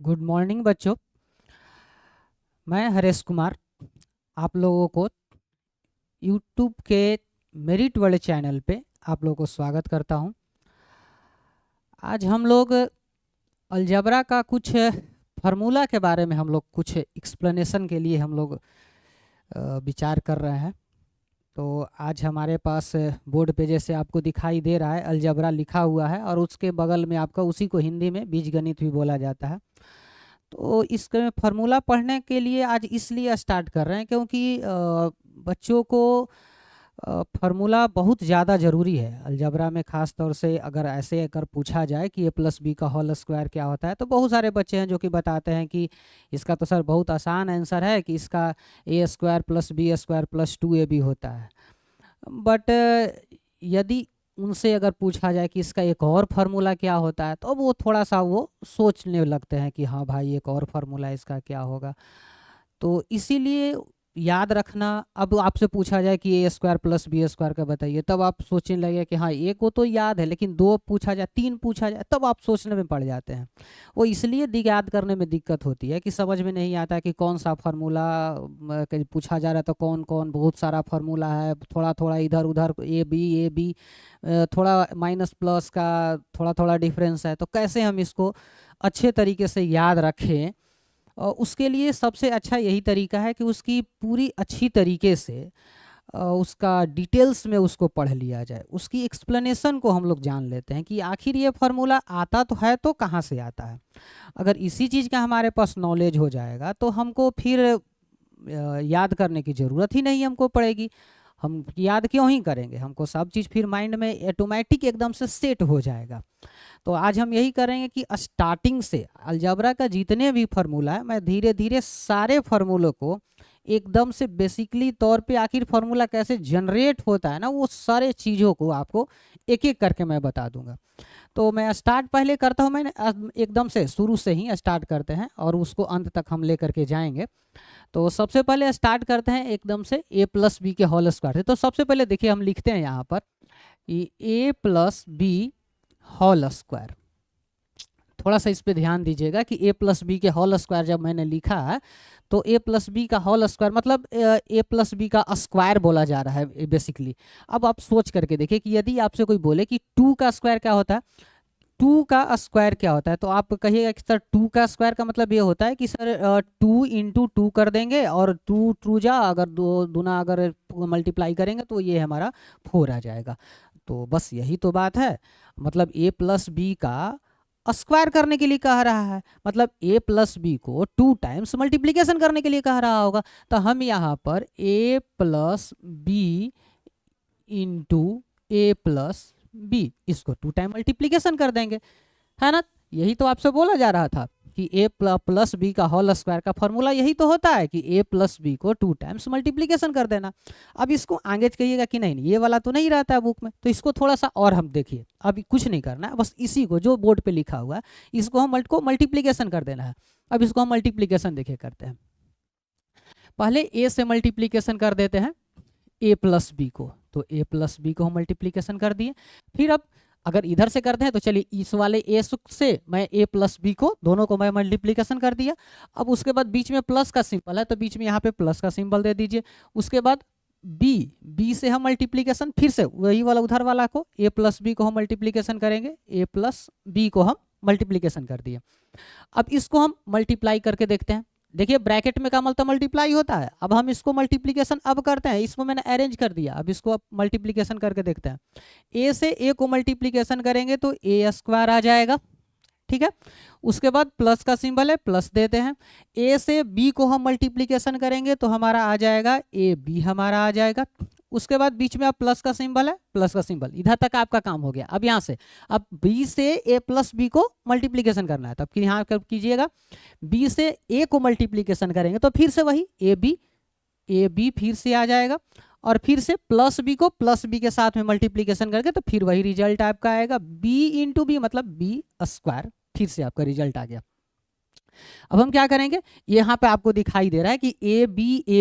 Good morning बच्चों। मैं हरेश कुमार आप लोगों को यूट्यूब के मेरिट वर्ल्ड चैनल पे आप लोगों को स्वागत करता हूं। आज हम लोग अलजेब्रा का कुछ फार्मूला के बारे में हम लोग कुछ एक्सप्लेनेशन के लिए हम लोग विचार कर रहे हैं। तो आज हमारे पास बोर्ड पे जैसे आपको दिखाई दे रहा है अलजेब्रा लिखा हुआ है और उसके बगल में आपका उसी को हिंदी में बीजगणित भी बोला जाता है। तो इसके फार्मूला पढ़ने के लिए आज इसलिए स्टार्ट कर रहे हैं क्योंकि बच्चों को फार्मूला बहुत ज़्यादा ज़रूरी है अलजेब्रा में। ख़ास तौर से अगर ऐसे अगर पूछा जाए कि a+b का होल स्क्वायर क्या होता है तो बहुत सारे बच्चे हैं जो कि बताते हैं कि इसका तो सर बहुत आसान आंसर है कि इसका a² + b² + 2ab होता है। बट यदि उनसे अगर पूछा जाए कि इसका एक और फार्मूला क्या होता है तो वो थोड़ा सा वो सोचने लगते हैं कि हाँ भाई एक और फार्मूला इसका क्या होगा। तो इसीलिए याद रखना, अब आपसे पूछा जाए कि a² + b² का बताइए तब आप सोचने लगे कि हाँ एक को तो याद है, लेकिन 2 पूछा जाए 3 पूछा जाए तब आप सोचने में पड़ जाते हैं। वो इसलिए याद करने में दिक्कत होती है कि समझ में नहीं आता कि कौन सा फार्मूला पूछा जा रहा है। तो कौन कौन बहुत सारा फार्मूला है, थोड़ा थोड़ा इधर उधर ए बी थोड़ा माइनस प्लस का थोड़ा थोड़ा डिफरेंस है। तो कैसे हम इसको अच्छे तरीके से याद रखें, और उसके लिए सबसे अच्छा यही तरीका है कि उसकी पूरी अच्छी तरीके से उसका डिटेल्स में उसको पढ़ लिया जाए, उसकी एक्सप्लेनेशन को हम लोग जान लेते हैं कि आखिर ये फार्मूला आता तो है तो कहाँ से आता है। अगर इसी चीज़ का हमारे पास नॉलेज हो जाएगा तो हमको फिर याद करने की ज़रूरत ही नहीं हमको पड़ेगी। हम याद क्यों ही करेंगे, हमको सब चीज़ फिर माइंड में ऑटोमेटिक एकदम से सेट हो जाएगा। तो आज हम यही करेंगे कि स्टार्टिंग से अलजेब्रा का जितने भी फार्मूला है मैं धीरे धीरे सारे फार्मूलों को एकदम से बेसिकली तौर पे आखिर फार्मूला कैसे जनरेट होता है ना, वो सारे चीज़ों को आपको एक एक करके मैं बता दूंगा। तो मैं स्टार्ट पहले करता हूँ, मैंने एकदम से शुरू से ही स्टार्ट करते हैं और उसको अंत तक हम ले करके जाएंगे। तो सबसे पहले स्टार्ट करते हैं एकदम से a+b के होल स्क्वायर से। तो सबसे पहले देखिए हम लिखते हैं यहाँ पर a+b होल स्क्वायर। थोड़ा सा इस पे ध्यान दीजिएगा कि a+b के होल स्क्वायर जब मैंने लिखा है तो a+b का होल स्क्वायर मतलब a+b का स्क्वायर बोला जा रहा है बेसिकली। अब आप सोच करके देखिए कि यदि आपसे कोई बोले कि 2 का स्क्वायर क्या होता है, 2 का स्क्वायर क्या होता है, तो आप कहिएगा कि सर 2 का स्क्वायर का मतलब ये होता है कि सर 2 × 2 कर देंगे और 2 2 जा अगर दो दूना अगर मल्टीप्लाई करेंगे तो ये हमारा 4 आ जाएगा। तो बस यही तो बात है, मतलब a+b का स्क्वायर करने के लिए कह रहा है, मतलब a+b को 2 टाइम्स मल्टीप्लीकेशन करने के लिए कह रहा होगा। तो हम यहाँ पर a+b × a+b इसको 2 टाइम मल्टीप्लीकेशन कर देंगे, है ना। यही तो आपसे बोला जा रहा था कि a+b का होल स्क्वायर का फॉर्मूला यही तो होता है कि a+b को 2 टाइम्स मल्टीप्लीकेशन कर देना। अब इसको आगे कहिएगा कि नहीं ये वाला तो नहीं रहता है बुक में, तो इसको थोड़ा सा और हम देखिए, अभी कुछ नहीं करना है, बस इसी को जो बोर्ड पे लिखा हुआ है इसको हम मल्टीप्लीकेशन कर देना है। अब इसको हम मल्टीप्लीकेशन देखिए करते हैं। पहले a से मल्टीप्लीकेशन कर देते हैं a+b को, तो a+b को हम मल्टीप्लीकेशन कर दिए। फिर अब अगर इधर से करते हैं तो चलिए इस वाले a से मैं a+b को दोनों को मैं मल्टीप्लीकेशन कर दिया। अब उसके बाद बीच में प्लस का सिंबल है तो बीच में यहाँ पे प्लस का सिंबल दे दीजिए। उसके बाद b से हम मल्टीप्लीकेशन फिर से वही वाला उधर वाला को a+b को हम मल्टीप्लीकेशन करेंगे, a+b को हम मल्टीप्लीकेशन कर दिए। अब इसको हम मल्टीप्लाई करके देखते हैं। देखिए ब्रैकेट में का मतलब मल्टीप्लाई होता है। अब हम इसको मल्टीप्लीकेशन अब करते हैं, इसको मैंने अरेंज कर दिया, अब इसको अब मल्टीप्लीकेशन करके देखते हैं। a से a को मल्टीप्लीकेशन करेंगे तो a² आ जाएगा, ठीक है। उसके बाद प्लस का सिंबल है, प्लस देते हैं। a से b को हम मल्टीप्लीकेशन करेंगे तो हमारा आ जाएगा ab हमारा आ जाएगा। उसके बाद बीच में अब प्लस का सिंबल है, प्लस का सिंबल, इधर तक आपका काम हो गया। अब यहाँ से अब b से a+b को मल्टीप्लीकेशन करना है, तब तो यहाँ कब कीजिएगा b से a को मल्टीप्लीकेशन करेंगे तो फिर से वही ab फिर से आ जाएगा और फिर से प्लस b को प्लस b के साथ में मल्टीप्लीकेशन करके तो फिर वही रिजल्ट आपका आएगा b × b मतलब b² फिर से आपका रिजल्ट आ गया। अब हम क्या करेंगे, यहाँ पे आपको दिखाई दे रहा है कि ए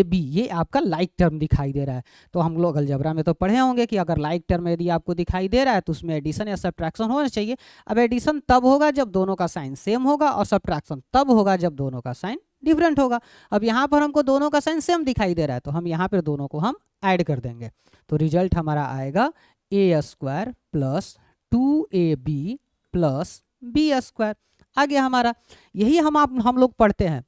बी ये आपका लाइक टर्म दिखाई दे रहा है। तो हम लोग अलजेब्रा में तो पढ़े होंगे कि अगर लाइक टर्म यदि आपको दिखाई दे रहा है तो उसमें एडिशन या सब्ट्रैक्शन होना चाहिए। अब एडिशन तब होगा जब दोनों का साइन सेम होगा और सब्ट्रैक्शन तब होगा जब दोनों का साइन डिफरेंट होगा। अब यहाँ पर हमको दोनों का साइन सेम दिखाई दे रहा है तो हम यहाँ पर दोनों को हम ऐड कर देंगे। तो रिजल्ट हमारा आएगा A square plus 2ab plus B square. आगे हमारा यही हम लोग पढ़ते हैं,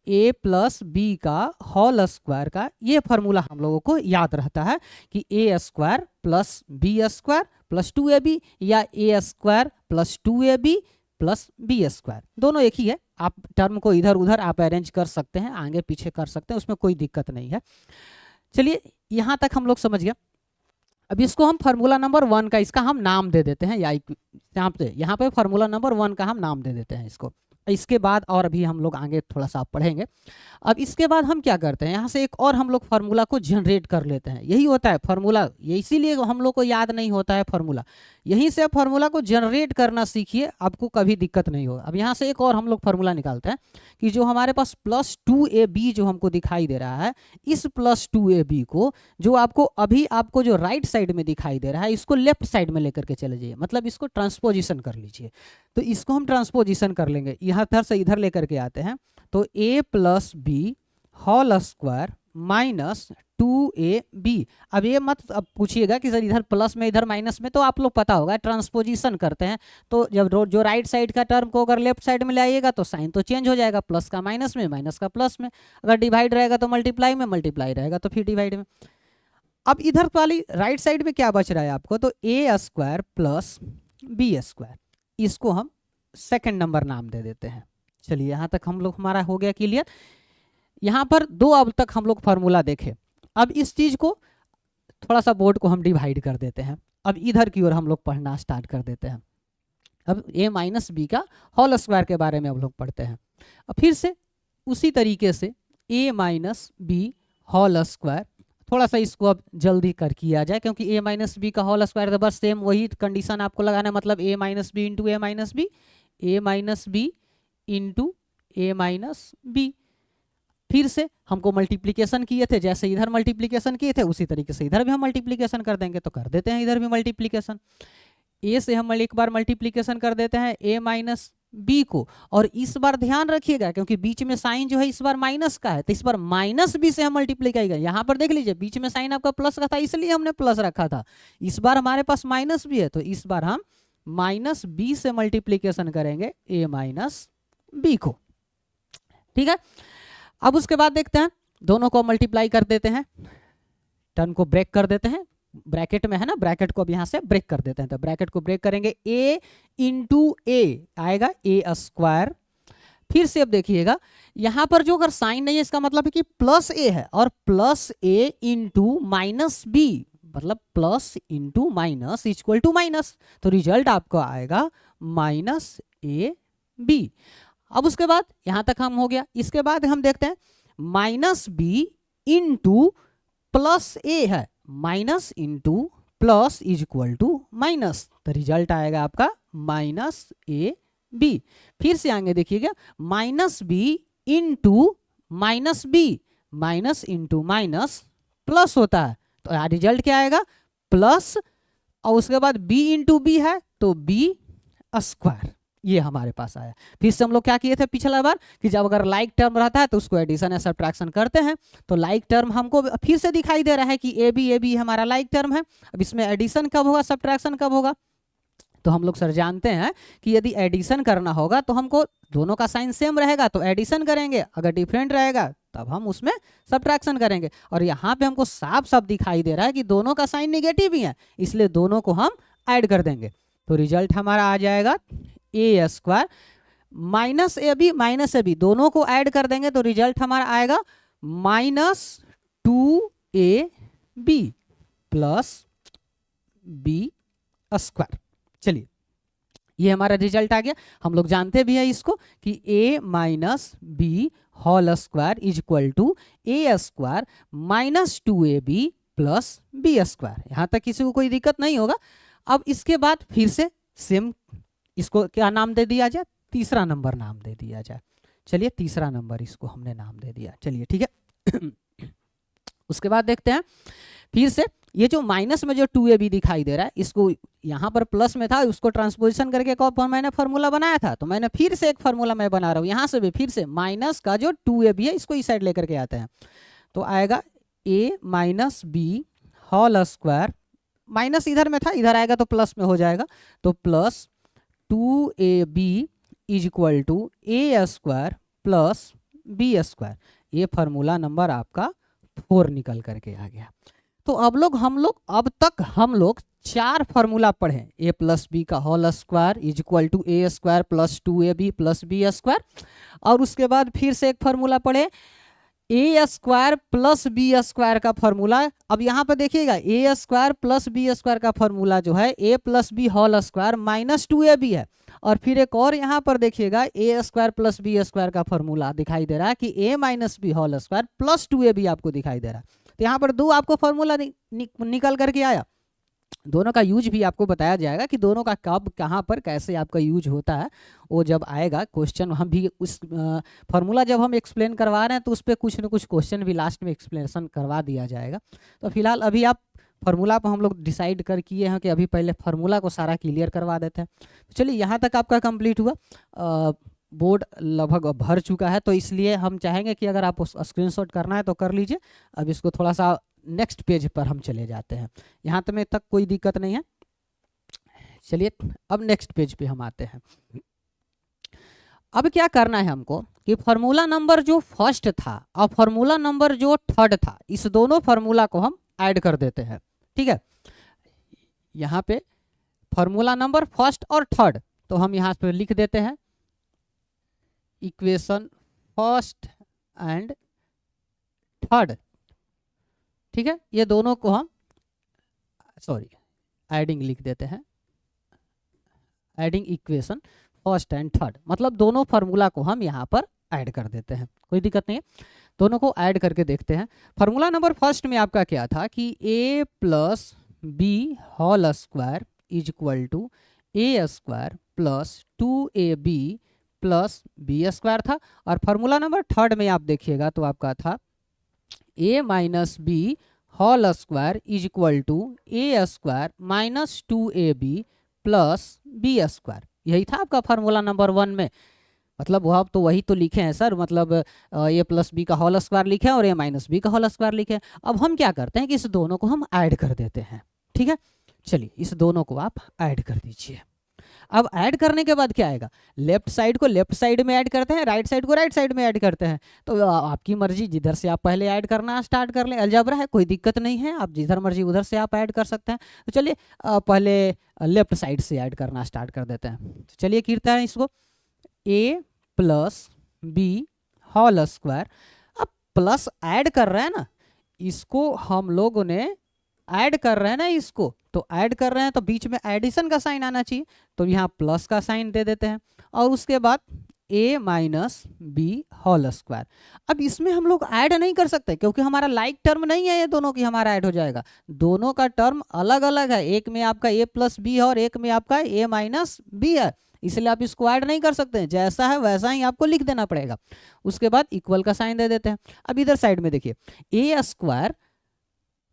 a प्लस बी का होल स्क्वायर का ये फॉर्मूला हम लोगों को याद रहता है कि a square plus B square plus 2ab या a square plus 2ab plus B square, दोनों एक ही है। आप टर्म को इधर उधर आप अरेंज कर सकते हैं, आगे पीछे कर सकते हैं, उसमें कोई दिक्कत नहीं है। चलिए यहाँ तक हम लोग समझ गया। अब इसको हम फार्मूला नंबर 1 का इसका हम नाम दे देते हैं, या यहाँ पे फार्मूला नंबर 1 का हम नाम दे देते हैं इसको। इसके बाद और अभी हम लोग आगे थोड़ा सा पढ़ेंगे। अब इसके बाद हम क्या करते हैं, यहाँ से एक और हम लोग फार्मूला को जनरेट कर लेते हैं। यही होता है फार्मूला, ये इसीलिए हम लोग को याद नहीं होता है फार्मूला। यहीं से फार्मूला को जनरेट करना सीखिए, आपको कभी दिक्कत नहीं होगा। अब यहाँ से एक और हम लोग फार्मूला निकालते हैं कि जो हमारे पास प्लस 2ab जो हमको दिखाई दे रहा है, इस प्लस 2ab को जो आपको जो राइट साइड में दिखाई दे रहा है, इसको लेफ्ट साइड में लेकर के चले जाइए, मतलब इसको ट्रांसपोजिशन कर लीजिए। तो इसको हम ट्रांसपोजिशन कर लेंगे, यहाँ से इधर लेकर के आते हैं। तो a plus B whole square minus 2ab। अब ये मत अब पूछिएगा कि सर इधर प्लस में इधर माइनस में, तो आप लोग पता होगा ट्रांसपोजिशन करते हैं तो जब जो राइट साइड का टर्म को अगर लेफ्ट साइड में ले आइएगा तो साइन तो चेंज हो जाएगा, प्लस का माइनस में, माइनस का प्लस में। अगर डिवाइड रहेगा तो मल्टीप्लाई में, मल्टीप्लाई रहेगा तो फिर डिवाइड में। अब इधर वाली राइट साइड में क्या बच रहा है आपको, तो a square plus B square, इसको हम सेकंड नंबर नाम दे देते हैं। चलिए यहाँ तक हम लोग हमारा हो गया क्लियर। यहाँ पर दो अब तक हम लोग फार्मूला देखे। अब इस चीज को थोड़ा सा बोर्ड को हम डिवाइड कर देते हैं। अब इधर की ओर हम लोग पढ़ना स्टार्ट कर देते हैं। अब a माइनस बी का होल स्क्वायर के बारे में हम लोग पढ़ते हैं। अब फिर से उसी तरीके से a minus B whole square, थोड़ा सा इसको अब जल्दी कर किया जाए क्योंकि a माइनस बी का होल स्क्वायर, तो बस सेम वही कंडीशन आपको लगाना है, मतलब a minus B into A minus B, a minus B into A minus B. फिर से हमको मल्टीप्लिकेशन किए थे, जैसे इधर मल्टीप्लिकेशन किए थे उसी तरीके से इधर भी हम मल्टीप्लिकेशन कर देंगे, तो कर देते हैं इधर भी मल्टीप्लिकेशन। a से हम एक बार मल्टीप्लिकेशन कर देते हैं a माइनस बी को, और इस बार ध्यान रखिएगा क्योंकि बीच में साइन जो है इस बार माइनस का है, तो इस बार माइनस बी से हम मल्टीप्लाई करेंगे। यहाँ पर देख लीजिए बीच में साइन आपका प्लस का था इसलिए हमने प्लस रखा था, इस बार हमारे पास माइनस भी है तो इस बार हम माइनस बी से मल्टीप्लीकेशन करेंगे a माइनस बी को। ठीक है, अब उसके बाद देखते हैं, दोनों को मल्टीप्लाई कर देते हैं, टर्म को ब्रेक कर देते हैं, ब्रैकेट में है ना, ब्रैकेट को अब यहाँ से ब्रेक कर देते हैं। तो ब्रैकेट को ब्रेक करेंगे, a इंटू ए आएगा a स्क्वायर। फिर से अब देखिएगा यहाँ पर जो अगर साइन नहीं है इसका मतलब है कि प्लस a है, और plus a into minus B, मतलब plus into minus equal to minus, तो रिजल्ट आपको आएगा माइनस ए बी। अब उसके बाद यहां तक हम हो गया। इसके बाद हम देखते हैं minus B into plus a है, minus into plus is equal to minus, तो रिजल्ट आएगा आपका माइनस ए बी। फिर से आगे देखिएगा minus B into minus b, minus into minus plus होता है, तो रिजल्ट क्या आएगा प्लस, और उसके बाद b इंटू बी है तो b स्क्वायर, ये हमारे पास आया। फिर से हम लोग क्या किए थे पिछला बार कि जब अगर लाइक टर्म रहता है तो उसको एडिशन या सब्ट्रैक्शन करते हैं। तो लाइक टर्म हमको फिर से दिखाई दे रहा है कि ए बी हमारा लाइक टर्म है। अब इसमें एडिशन कब होगा, सब्ट्रैक्शन कब होगा, तो हम लोग सर जानते हैं कि यदि एडिशन करना होगा तो हमको दोनों का साइन सेम रहेगा तो एडिशन करेंगे, अगर डिफरेंट रहेगा तब हम उसमें सब्ट्रैक्शन करेंगे। और यहाँ पे हमको साफ साफ दिखाई दे रहा है कि दोनों का साइन निगेटिव ही है, इसलिए दोनों को हम ऐड कर देंगे। तो रिजल्ट हमारा आ जाएगा ए स्क्वायर माइनस ए बी दोनों को ऐड कर देंगे तो रिजल्ट हमारा आएगा minus 2ab plus B square. चलिए ये हमारा रिजल्ट आ गया। हम लोग जानते भी है इसको कि a minus B whole square is equal to A square minus 2ab plus B square. यहाँ तक किसी को कोई दिक्कत नहीं होगा। अब इसके बाद फिर से सेम, इसको क्या नाम दे दिया जाए, तीसरा नंबर नाम दे दिया जाए। चलिए तीसरा नंबर इसको हमने नाम दे दिया, चलिए ठीक है। उसके बाद देखते हैं फिर से, ये जो माइनस में जो 2ab दिखाई दे रहा है, इसको यहाँ पर प्लस में था, उसको ट्रांसपोजिशन करके मैंने फार्मूला बनाया था, तो मैंने फिर से एक फार्मूला मैं बना रहा हूँ। यहाँ से भी फिर से माइनस का जो 2ab है इसको इस साइड लेकर के आते हैं, तो आएगा a minus B whole square, minus इधर में था, इधर आएगा तो प्लस में हो जाएगा, तो plus 2ab is equal to A square plus B square. ये फार्मूला नंबर आपका 4 निकल करके आ गया। तो अब तक हम लोग 4 फार्मूला पढ़े, ए प्लस बी का whole square is equal to A square plus 2ab plus B square, और उसके बाद फिर से एक फार्मूला पढ़े A square plus B square का फार्मूला। अब यहाँ पर देखिएगा A square plus B square का फार्मूला जो है A plus B whole square minus 2ab है, और फिर एक और यहाँ पर देखिएगा A square plus B square का फार्मूला दिखाई दे रहा है कि A minus B whole square plus 2ab आपको दिखाई दे रहा है। तो यहाँ पर 2 आपको फार्मूला निकल करके आया। दोनों का यूज भी आपको बताया जाएगा कि दोनों का कब कहाँ पर कैसे आपका यूज होता है, वो जब आएगा क्वेश्चन। हम भी उस फार्मूला जब हम एक्सप्लेन करवा रहे हैं तो उस पर कुछ न कुछ क्वेश्चन भी लास्ट में एक्सप्लेनेशन करवा दिया जाएगा। तो फिलहाल अभी आप फार्मूला पर हम लोग डिसाइड कर किए हैं कि अभी पहले फार्मूला को सारा क्लियर करवा देते हैं। तो चलिए यहाँ तक आपका कंप्लीट हुआ, बोर्ड लगभग भर चुका है, तो इसलिए हम चाहेंगे कि अगर आप स्क्रीनशॉट करना है तो कर लीजिए। अब इसको थोड़ा सा नेक्स्ट पेज पर हम चले जाते हैं, यहाँ तक कोई दिक्कत नहीं है। चलिए अब नेक्स्ट पेज पे हम आते हैं। अब क्या करना है हमको कि फार्मूला नंबर जो फर्स्ट था और फार्मूला नंबर जो थर्ड था, इस दोनों फार्मूला को हम ऐड कर देते हैं, ठीक है। यहाँ पे फार्मूला नंबर फर्स्ट और थर्ड, तो हम यहाँ पे लिख देते हैं इक्वेशन फर्स्ट एंड थर्ड, ठीक है। ये दोनों को हम एडिंग लिख देते हैं, adding equation first and third, मतलब दोनों फार्मूला को हम यहाँ पर ऐड कर देते हैं, कोई दिक्कत नहीं है। दोनों को ऐड करके देखते हैं। फार्मूला नंबर फर्स्ट में आपका क्या था कि a plus B whole square is equal to A square plus 2ab plus B square था, और फार्मूला नंबर थर्ड में आप देखिएगा तो आपका था a minus B whole square is equal to A square minus 2ab plus B square. यही था आपका फार्मूला नंबर 1 में। मतलब वह तो वही तो लिखे हैं सर, मतलब ए प्लस बी का होल स्क्वायर लिखे हैं और ए माइनस बी का होल स्क्वायर लिखे हैं। अब हम क्या करते हैं कि इस दोनों को हम ऐड कर देते हैं, ठीक है। चलिए इस दोनों को आप ऐड कर दीजिए। अब ऐड करने के बाद क्या आएगा, लेफ्ट साइड को लेफ्ट साइड में ऐड करते हैं, राइट साइड को राइट साइड में ऐड करते हैं। तो आपकी मर्जी, जिधर से आप पहले ऐड करना स्टार्ट कर लें, अलजेब्रा है, कोई दिक्कत नहीं है, आप जिधर मर्जी उधर से आप ऐड कर सकते हैं। तो चलिए पहले लेफ्ट साइड से ऐड करना स्टार्ट कर देते हैं। तो चलिए करते हैं इसको, a plus B whole square. अब प्लस ऐड कर रहे हैं ना, इसको हम लोगों ने ऐड कर रहे हैं ना, इसको तो ऐड कर रहे हैं तो बीच में एडिशन का साइन आना चाहिए, तो यहाँ प्लस का साइन दे देते हैं, और उसके बाद a minus B whole square. अब इसमें हम लोग ऐड नहीं कर सकते क्योंकि हमारा लाइक टर्म नहीं है ये दोनों की, हमारा ऐड हो जाएगा। दोनों का टर्म अलग अलग है, एक में आपका a प्लस बी है और एक में आपका a माइनस बी है, इसलिए आप इसको ऐड नहीं कर सकते हैं, जैसा है वैसा ही आपको लिख देना पड़ेगा। उसके बाद इक्वल का साइन दे देते हैं। अब इधर साइड में देखिए ए स्क्वायर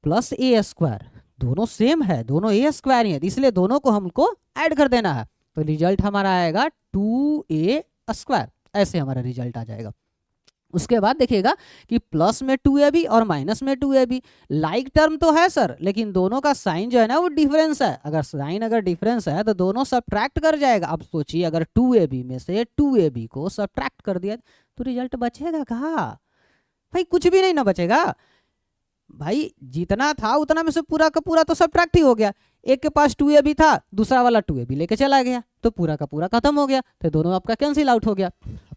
प्लस ए स्क्वायर, दोनों सेम है, दोनों ए स्क्वायर ही है, इसलिए दोनों को हमको ऐड कर देना है। तो रिजल्ट हमारा आएगा 2a स्क्वायर, ऐसे हमारा रिजल्ट आ जाएगा। उसके बाद देखिएगा कि प्लस में 2ab और माइनस में 2ab, लाइक टर्म तो है सर, लेकिन दोनों का साइन जो है ना वो डिफरेंस है। अगर साइन अगर डिफरेंस है तो दोनों सब्ट्रैक्ट कर जाएगा। अब सोचिए अगर 2ab में से 2ab को सब्ट्रैक्ट कर दिया तो रिजल्ट बचेगा कहाँ भाई, कुछ भी नहीं ना बचेगा भाई, जितना था उतना में से पूरा का पूरा तो सब्ट्रैक्ट ही हो गया। एक के पास 2ab था, दूसरा वाला 2ab लेके चला गया, तो पूरा का पूरा खत्म हो गया, तो दोनों आपका कैंसिल आउट हो गया।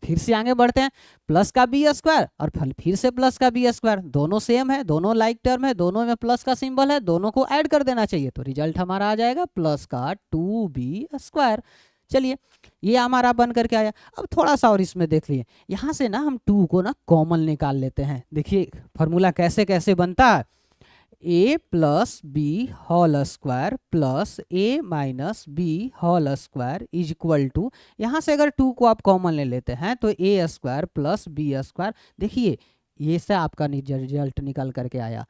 फिर से आगे बढ़ते हैं, प्लस का बी स्क्वायर और फिर से प्लस का बी स्क्वायर, दोनों सेम है, दोनों लाइक टर्म है, दोनों में प्लस का सिंबल है, दोनों को ऐड कर देना चाहिए, तो रिजल्ट हमारा आ जाएगा प्लस का 2b स्क्वायर। चलिए ये हमारा बन करके आया। अब थोड़ा सा और इसमें देख लिए, यहाँ से ना हम 2 को ना कॉमन निकाल लेते हैं। देखिए फार्मूला कैसे कैसे बनता है, A plus B whole square plus A minus B whole square is equal to, यहाँ से अगर 2 को आप कॉमन ले लेते हैं तो A square plus B square. देखिए ये से आपका रिजल्ट निकल करके आया।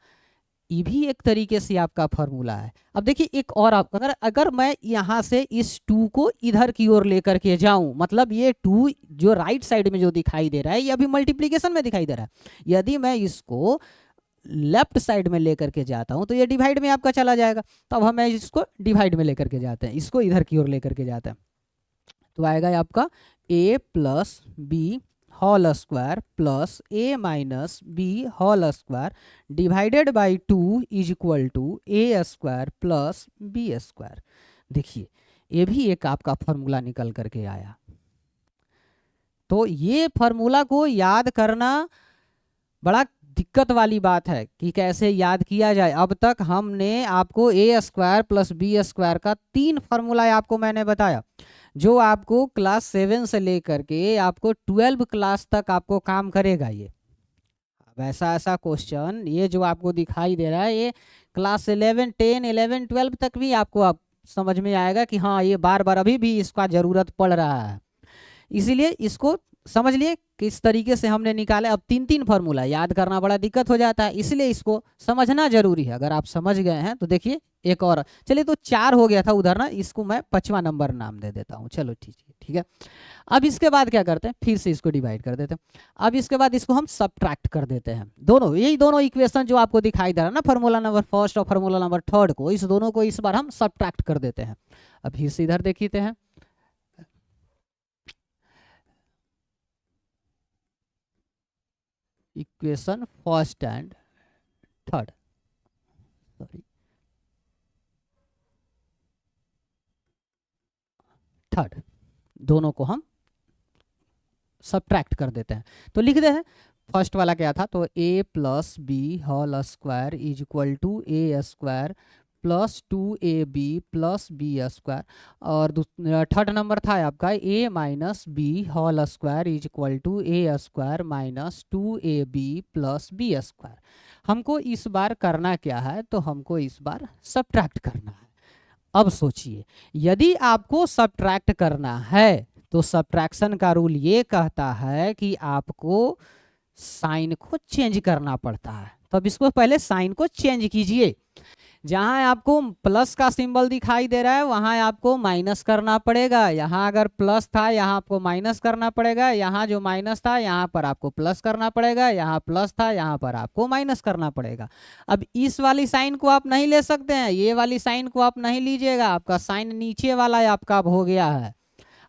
ये भी एक तरीके से आपका फॉर्मूला है। अब देखिए एक और आप अगर मैं यहाँ से इस 2 को इधर की ओर लेकर के जाऊं, मतलब ये 2 जो राइट साइड में जो दिखाई दे रहा है ये अभी मल्टीप्लिकेशन में दिखाई दे रहा है। यदि मैं इसको लेफ्ट साइड में लेकर के जाता हूं तो ये डिवाइड में आपका चला जाएगा। तो अब हमें इसको डिवाइड में लेकर के जाते हैं, इसको इधर की ओर लेकर के जाते हैं, तो आएगा आपका a plus B whole square plus A minus B whole square divided by 2 is equal to A square plus B square. देखिए ये भी एक आपका फॉर्मूला निकल करके आया। तो ये फॉर्मूला को याद करना बड़ा दिक्कत वाली बात है कि कैसे याद किया जाए। अब तक हमने आपको ए स्क्वायर प्लस बी स्क्वायर का 3 फॉर्मूला आपको मैंने बताया, जो आपको क्लास 7 से लेकर के आपको 12 क्लास तक आपको काम करेगा। ये वैसा ऐसा क्वेश्चन ये जो आपको दिखाई दे रहा है ये क्लास 11, 10, 11, 12 तक भी आपको आप समझ में आएगा कि हाँ ये बार बार अभी भी इसका ज़रूरत पड़ रहा है। इसीलिए इसको समझ लिए किस तरीके से हमने निकाले। अब 3 फॉर्मूला याद करना बड़ा दिक्कत हो जाता है, इसलिए इसको समझना जरूरी है। अगर आप समझ गए हैं तो देखिए एक और, चलिए तो 4 हो गया था उधर ना, इसको मैं 5वां नंबर नाम दे देता हूँ। चलो ठीक है। अब इसके बाद क्या करते हैं, फिर से इसको डिवाइड कर देते हैं। अब इसके बाद इसको हम सब्ट्रैक्ट कर देते हैं। दोनों यही दोनों इक्वेशन जो आपको दिखाई दे रहा है ना, फार्मूला नंबर फर्स्ट और फार्मूला नंबर थर्ड को, इस दोनों को इस बार हम सब्ट्रैक्ट कर देते हैं। अब फिर से इधर देखते हैं, equation first and third, third दोनों को हम सब्ट्रैक्ट कर देते हैं। तो लिखते हैं फर्स्ट वाला क्या था, तो a plus B whole square is equal to A square plus 2ab plus B square, और थर्ड नंबर था आपका a minus B whole square is equal to A square minus 2ab plus B square. हमको इस बार करना क्या है, तो हमको इस बार सब्ट्रैक्ट करना है। अब सोचिए यदि आपको सब्ट्रैक्ट करना है तो सब्ट्रैक्शन का रूल ये कहता है कि आपको साइन को चेंज करना पड़ता है। तो अब इसको पहले साइन को चेंज कीजिए। जहां आपको प्लस का सिंबल दिखाई दे रहा है वहां आपको माइनस करना पड़ेगा। यहाँ अगर प्लस था यहाँ आपको माइनस करना पड़ेगा, यहाँ जो माइनस था यहाँ पर आपको प्लस करना पड़ेगा, यहाँ प्लस था यहाँ पर आपको माइनस करना पड़ेगा। अब इस वाली साइन को आप नहीं ले सकते हैं, ये वाली साइन को आप नहीं लीजिएगा, आपका साइन नीचे वाला आपका अब हो गया है।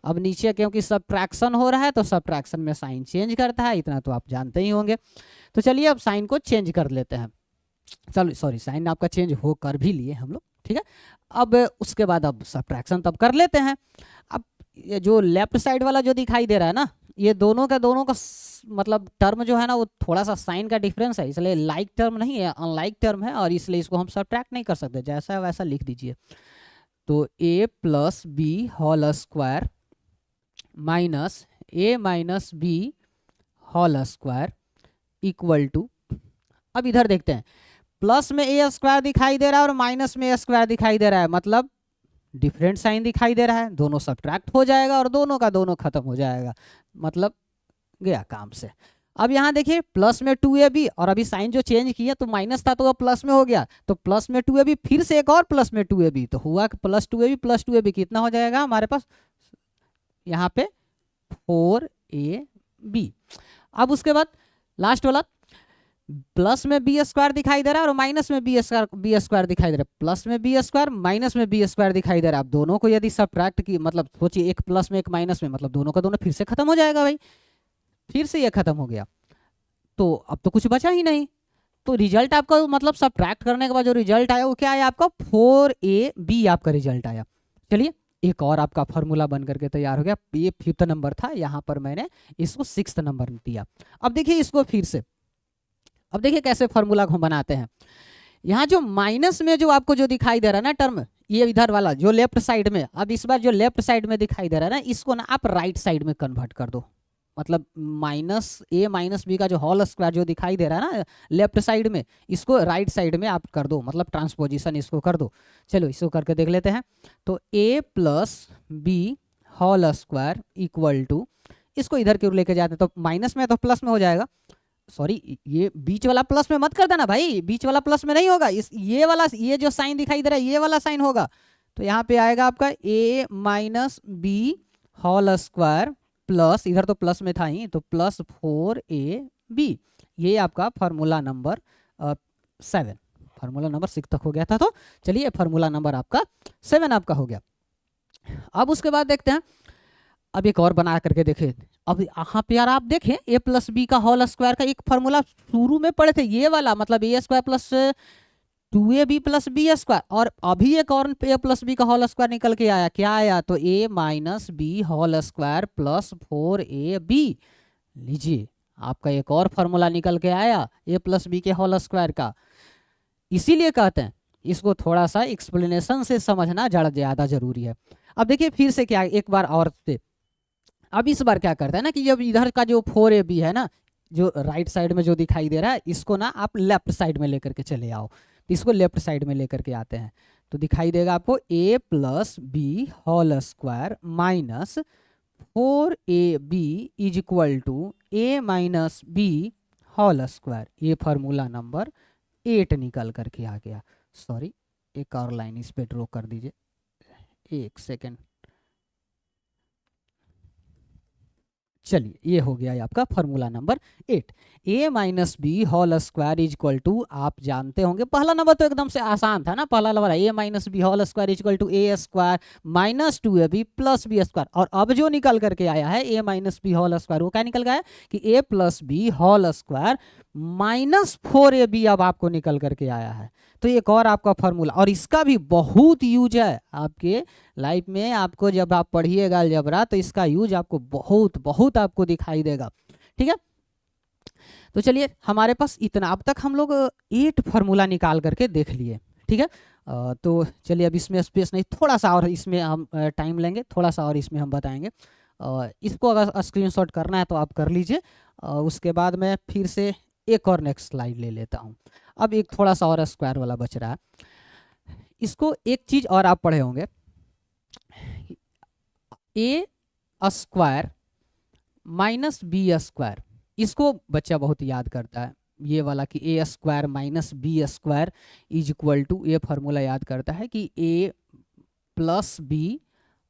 अब नीचे क्योंकि सब्ट्रैक्शन हो रहा है तो सब्ट्रैक्शन में साइन चेंज करता है, इतना तो आप जानते ही होंगे। तो चलिए अब साइन को चेंज कर लेते हैं। चलो सॉरी, साइन आपका चेंज हो कर भी लिए हम लोग, ठीक है। अब उसके बाद अब सब्ट्रैक्शन तब कर लेते हैं। अब ये जो लेफ्ट साइड वाला जो दिखाई दे रहा है ना, ये दोनों का मतलब टर्म जो है ना वो थोड़ा सा साइन का डिफरेंस है, इसलिए लाइक टर्म नहीं है, अनलाइक टर्म है, और इसलिए इसको हम सब्ट्रैक्ट नहीं कर सकते, जैसा है वैसा लिख दीजिए। तो a plus B whole square minus a minus B whole square equal to, अब इधर देखते हैं, प्लस में ए स्क्वायर दिखाई दे रहा है और माइनस में ए स्क्वायर दिखाई दे रहा है, मतलब डिफरेंट साइन दिखाई दे रहा है, दोनों सब्ट्रैक्ट हो जाएगा और दोनों का दोनों खत्म हो जाएगा, मतलब गया काम से। अब यहाँ देखिए प्लस में 2ab, और अभी साइन जो चेंज किया तो माइनस था तो वह प्लस में हो गया, तो प्लस में 2ab फिर से एक और प्लस में 2ab, तो हुआ प्लस 2ab कितना हो जाएगा हमारे पास यहाँ पे 4ab। अब उसके बाद लास्ट वाला, प्लस में बी स्क्वायर दिखाई दे रहा है और माइनस में बी स्क्वायर दिखाई दे रहा है, प्लस में बी स्क्वायर माइनस में बी स्क्वायर दिखाई दे रहा है। अब दोनों को यदि सब्ट्रैक्ट की, मतलब सोचिए एक प्लस में एक माइनस में, मतलब दोनों का दोनों फिर से खत्म हो जाएगा भाई, फिर से ये खत्म हो गया, तो अब तो कुछ बचा ही नहीं। तो रिजल्ट आपका मतलब सब्ट्रैक्ट करने के बाद जो रिजल्ट आया वो क्या आया आपका 4ab आपका रिजल्ट आया। चलिए एक और आपका फॉर्मूला बन करके तैयार हो गया, ये 5th नंबर था, यहाँ पर मैंने इसको 6th नंबर दिया। अब देखिए इसको फिर से, अब देखिए कैसे फॉर्मूला को बनाते हैं। यहाँ जो माइनस में जो आपको जो दिखाई दे रहा है ना टर्म, ये इधर वाला जो लेफ्ट साइड में, अब इस बार जो लेफ्ट साइड में दिखाई दे रहा है ना, इसको ना आप राइट साइड में कन्वर्ट कर दो, मतलब माइनस ए माइनस बी का जो होल स्क्वायर जो दिखाई दे रहा है ना लेफ्ट साइड में, इसको राइट साइड में आप कर दो, मतलब ट्रांसपोजिशन इसको कर दो। चलो इसको करके देख लेते हैं। तो A plus B whole square equal to, इसको इधर की ओर लेके जाते हैं तो माइनस में तो प्लस में हो जाएगा। सॉरी, ये बीच वाला प्लस में मत कर देना भाई, बीच वाला प्लस में नहीं होगा, इस ये वाला, ये जो साइन दिखाई दे रहा है ये वाला साइन होगा। तो यहाँ पे आएगा आपका A minus B whole square plus, इधर तो प्लस में था ही, तो प्लस 4ab, ये आपका फार्मूला नंबर 7, फार्मूला नंबर 6 तक हो गया था। तो चलिए फार्मूला नंबर आपका 7 आपका हो गया। अब उसके बाद देखते हैं, अब एक और बना करके देखें। अब यहाँ पे यार आप देखें ए प्लस बी का होल स्क्वायर का एक फार्मूला शुरू में पढ़े थे, ये वाला, मतलब A square plus 2ab plus B square, और अभी एक और ए प्लस बी का होल स्क्वायर निकल के आया, क्या आया, तो A minus B whole square plus 4ab। लीजिए आपका एक और फार्मूला निकल के आया ए प्लस बी के होल स्क्वायर का। इसीलिए कहते हैं इसको थोड़ा सा एक्सप्लेनेशन से समझना ज़्यादा जरूरी है। अब देखिए फिर से क्या, एक बार और से, अब इस बार क्या करता है ना कि जब इधर का जो 4ab है ना, जो राइट साइड में जो दिखाई दे रहा है, इसको ना आप लेफ्ट साइड में लेकर के चले आओ। तो इसको लेफ्ट साइड में लेकर के आते हैं तो दिखाई देगा आपको A plus B whole square minus 4ab is equal to A minus B whole square. ये फार्मूला नंबर 8 निकल करके आ गया। सॉरी, एक और लाइन इस पे ड्रॉ कर दीजिए, एक सेकेंड। चलिए ये हो गया आपका formula number 8। A minus B whole square is equal to, आप जानते होंगे पहला नंबर तो एकदम से आसान था ना, पहला number A minus B whole square is equal to A square minus 2ab plus B square. और अब जो निकल करके आया है A minus B whole square, वो क्या निकल गया है कि A plus B whole square minus 4ab अब आपको निकल करके आया है। तो एक और आपका फार्मूला, और इसका भी बहुत यूज है आपके लाइफ में, आपको जब आप पढ़िएगा अलजेब्रा तो इसका यूज आपको बहुत बहुत आपको दिखाई देगा। ठीक है, तो चलिए हमारे पास इतना, अब तक हम लोग 8 फार्मूला निकाल करके देख लिए। ठीक है, तो चलिए अब इसमें स्पेस नहीं, थोड़ा सा और इसमें हम टाइम लेंगे, थोड़ा सा और इसमें हम बताएंगे। इसको अगर स्क्रीनशॉट करना है तो आप कर लीजिए। उसके बाद मैं फिर से एक और नेक्स्ट स्लाइड ले लेता हूँ। अब एक थोड़ा सा और स्क्वायर वाला बच रहा है, इसको एक चीज और आप पढ़े होंगे, A square minus B square, इसको बच्चा बहुत याद करता है, ये वाला कि A square minus B square is equal to, ये फार्मूला याद करता है कि ए प्लस बी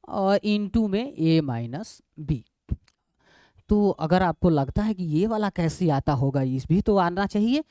और इनटू में ए माइनस बी। तो अगर आपको लगता है कि ये वाला कैसे आता होगा, इस भी तो आना चाहिए,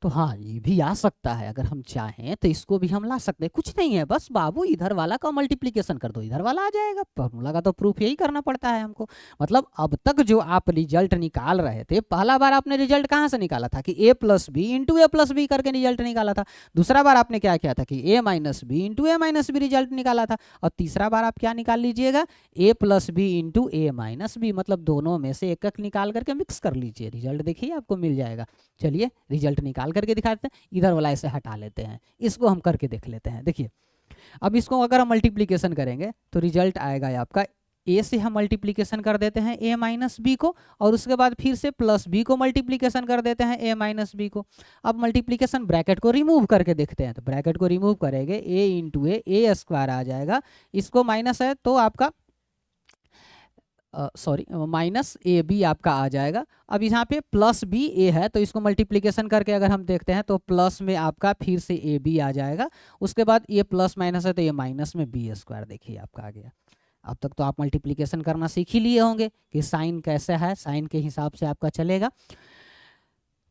तो हाँ ये भी आ सकता है, अगर हम चाहें तो इसको भी हम ला सकते हैं। कुछ नहीं है, बस बाबू इधर वाला का मल्टीप्लिकेशन कर दो, इधर वाला आ जाएगा। फॉर्मूला का तो प्रूफ यही करना पड़ता है हमको। मतलब अब तक जो आप रिजल्ट निकाल रहे थे, पहला बार आपने रिजल्ट कहाँ से निकाला था कि A plus B into A plus B करके रिजल्ट निकाला था। दूसरा बार आपने क्या किया था कि A minus B into A minus B result निकाला था। और तीसरा बार आप क्या निकाल लीजिएगा, A plus B into A minus B, मतलब दोनों में से एक एक निकाल करके मिक्स कर लीजिए, रिजल्ट देखिए आपको मिल जाएगा। चलिए रिजल्ट निकाल करके दिखाते हैं, इधर वाला ऐसे हटा लेते हैं, इसको हम करके देख लेते हैं। देखिए अब इसको अगर हम मल्टीप्लिकेशन करेंगे तो रिजल्ट आएगा आपका, ए से हम मल्टीप्लिकेशन कर देते हैं ए माइनस बी को, और उसके बाद फिर से प्लस बी को मल्टीप्लिकेशन कर देते हैं ए माइनस बी को। अब मल्टीप्लिकेशन ब्रैकेट को रिमूव करके देखते हैं, तो ब्रैकेट को रिमूव करेंगे, ए इंटू ए स्क्वायर आ जाएगा, इसको माइनस है तो आपका सॉरी माइनस ए बी आपका आ जाएगा। अब यहाँ पे प्लस बी ए है तो इसको मल्टीप्लिकेशन करके अगर हम देखते हैं तो प्लस में आपका फिर से ए बी आ जाएगा। उसके बाद ये प्लस माइनस है तो ये माइनस में बी स्क्वायर देखिए आपका आ गया। अब तक तो आप मल्टीप्लिकेशन करना सीख ही लिए होंगे कि साइन कैसे है, साइन के हिसाब से आपका चलेगा।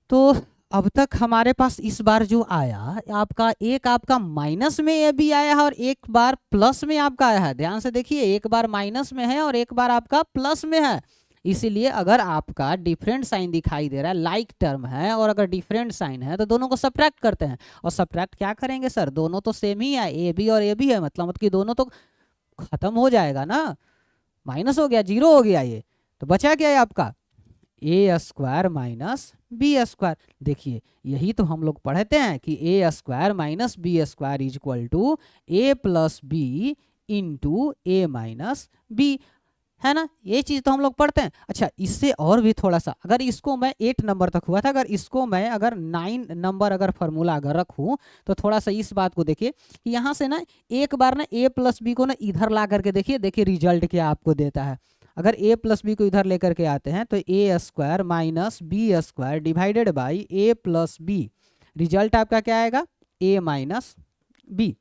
तो अब तक हमारे पास इस बार जो आया आपका, एक आपका माइनस में ए बी आया है और एक बार प्लस में आपका आया है। ध्यान से देखिए, एक बार माइनस में है और एक बार आपका प्लस में है। इसीलिए अगर आपका डिफरेंट साइन दिखाई दे रहा है, लाइक टर्म है और अगर डिफरेंट साइन है तो दोनों को सब्ट्रैक्ट करते हैं। और सब्ट्रैक्ट क्या करेंगे सर, दोनों तो सेम ही है, ए बी और ए बी है, मतलब कि दोनों तो खत्म हो जाएगा ना, माइनस हो गया, जीरो हो गया, ये तो बचा क्या है आपका A square minus B square. देखिए यही तो हम लोग पढ़ते हैं कि A square minus B square is equal to A plus B into A minus B. है ना, ये चीज तो हम लोग पढ़ते हैं। अच्छा, इससे और भी थोड़ा सा, अगर इसको मैं 8 नंबर तक हुआ था, अगर इसको मैं अगर 9 नंबर अगर फॉर्मूला अगर रखूं, तो थोड़ा सा इस बात को देखिए कि यहाँ से ना एक बार ना ए प्लस बी को ना इधर ला करके देखिए, देखिए रिजल्ट क्या आपको देता है। अगर ए प्लस बी को इधर लेकर के आते हैं तो A square minus B square divided by A plus B, result आपका क्या आएगा, ए माइनस बी।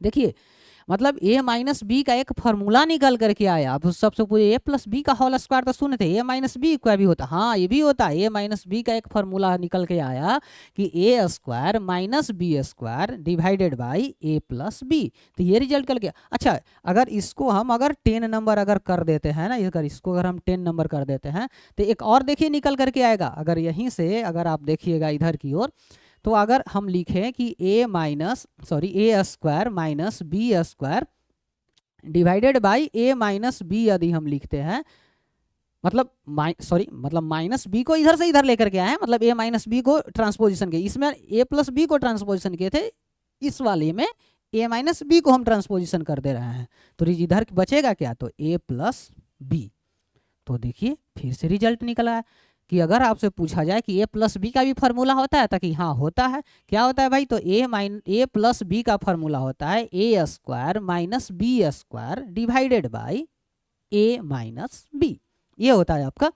देखिए मतलब ए माइनस बी का एक फॉर्मूला निकल करके आया। अब सबसे पूछे ए प्लस बी का होल स्क्वायर तो सुने थे, ए माइनस बी का भी होता, हाँ ये भी होता है। ए माइनस बी का एक फॉर्मूला निकल के आया कि A square minus B square divided by A plus B, तो ये रिजल्ट निकल गया। अच्छा, अगर इसको हम अगर 10 नंबर अगर कर देते हैं ना, अगर इसको अगर हम 10 नंबर कर देते हैं तो एक और देखिए निकल करके आएगा। अगर यहीं से अगर आप देखिएगा इधर की ओर, तो अगर हम लिखें कि A square minus B square divided by A minus B, यदि हम लिखते हैं मतलब मतलब माइनस बी को इधर से इधर लेकर के आए हैं, मतलब ए माइनस बी को ट्रांसपोजिशन किए, इसमें ए प्लस बी को ट्रांसपोजिशन किए थे, इस वाले में ए माइनस बी को हम ट्रांसपोजिशन कर दे रहे हैं, तो इधर बचेगा क्या, तो ए प्लस बी। तो देखिए फिर से रिजल्ट निकला है कि अगर आपसे पूछा जाए कि ए प्लस बी का भी फॉर्मूला होता है, ताकि हाँ होता है, क्या होता है भाई, तो ए प्लस बी का फॉर्मूला होता है A square minus B square divided by A minus B, ये होता है आपका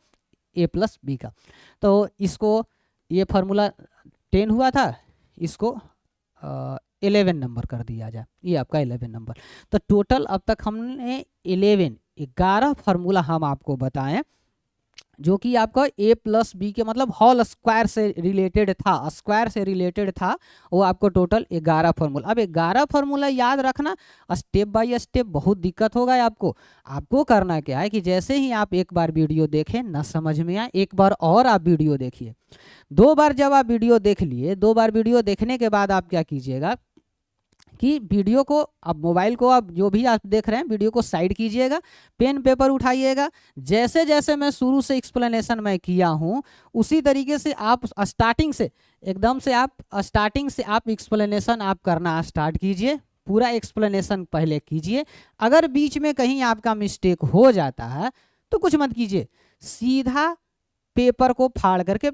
ए प्लस बी का। तो इसको ये फॉर्मूला 10 हुआ था, इसको 11 नंबर कर दिया जाए, ये आपका 11 नंबर। तो टोटल अब तक हमने 11 फार्मूला हम आपको बताएं, जो कि आपका ए प्लस बी के मतलब होल स्क्वायर से रिलेटेड था, स्क्वायर से रिलेटेड था, वो आपको टोटल 11 फार्मूला। अब 11 फार्मूला याद रखना स्टेप बाय स्टेप बहुत दिक्कत होगा आपको। आपको करना क्या है कि जैसे ही आप एक बार वीडियो देखें ना समझ में आए, एक बार और आप वीडियो देखिए, 2 बार जब आप वीडियो देख लिए, 2 बार वीडियो देखने के बाद आप क्या कीजिएगा कि वीडियो को, अब मोबाइल को आप जो भी आप देख रहे हैं वीडियो को साइड कीजिएगा, पेन पेपर उठाइएगा, जैसे जैसे मैं शुरू से एक्सप्लेनेशन मैं किया हूं उसी तरीके से आप स्टार्टिंग से एकदम से आप स्टार्टिंग से आप एक्सप्लेनेशन आप करना स्टार्ट कीजिए, पूरा एक्सप्लेनेशन पहले कीजिए। अगर बीच में कहीं आपका मिस्टेक हो जाता है तो कुछ मत कीजिए, सीधा पेपर को फाड़ करके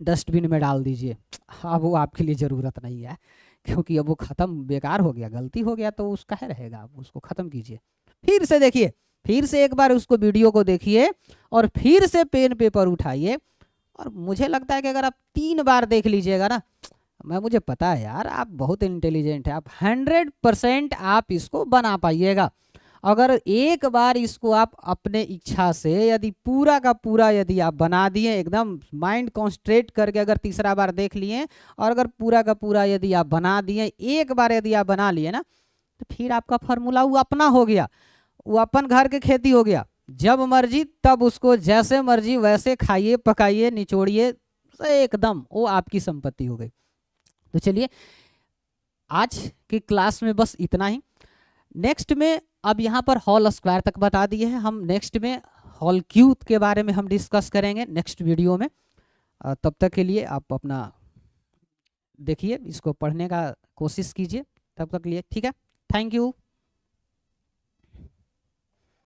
डस्टबिन में डाल दीजिए, अब वो आपके लिए ज़रूरत नहीं है, क्योंकि अब वो खत्म, बेकार हो गया, गलती हो गया तो उसका है रहेगा, आप उसको खत्म कीजिए। फिर से देखिए, फिर से एक बार उसको वीडियो को देखिए और फिर से पेन पेपर उठाइए, और मुझे लगता है कि अगर आप 3 बार देख लीजिएगा ना, मुझे पता है यार आप बहुत इंटेलिजेंट है, आप 100% आप इसको बना पाइएगा। अगर एक बार इसको आप अपने इच्छा से यदि पूरा का पूरा यदि आप बना दिए, एकदम माइंड कॉन्सेंट्रेट करके अगर तीसरा बार देख लिए और अगर पूरा का पूरा यदि आप बना दिए, एक बार यदि आप बना लिए ना, तो फिर आपका फार्मूला वो अपना हो गया, वो अपन घर के खेती हो गया, जब मर्जी तब उसको जैसे मर्जी वैसे खाइए, पकाइए, निचोड़िए, एकदम वो आपकी संपत्ति हो गई। तो चलिए आज की क्लास में बस इतना ही। नेक्स्ट में अब यहाँ पर होल स्क्वायर तक बता दिए हैं, हम नेक्स्ट में होल क्यूब के बारे में हम डिस्कस करेंगे नेक्स्ट वीडियो में। तब तक के लिए आप अपना देखिए, इसको पढ़ने का कोशिश कीजिए, तब तक के लिए ठीक है, थैंक यू।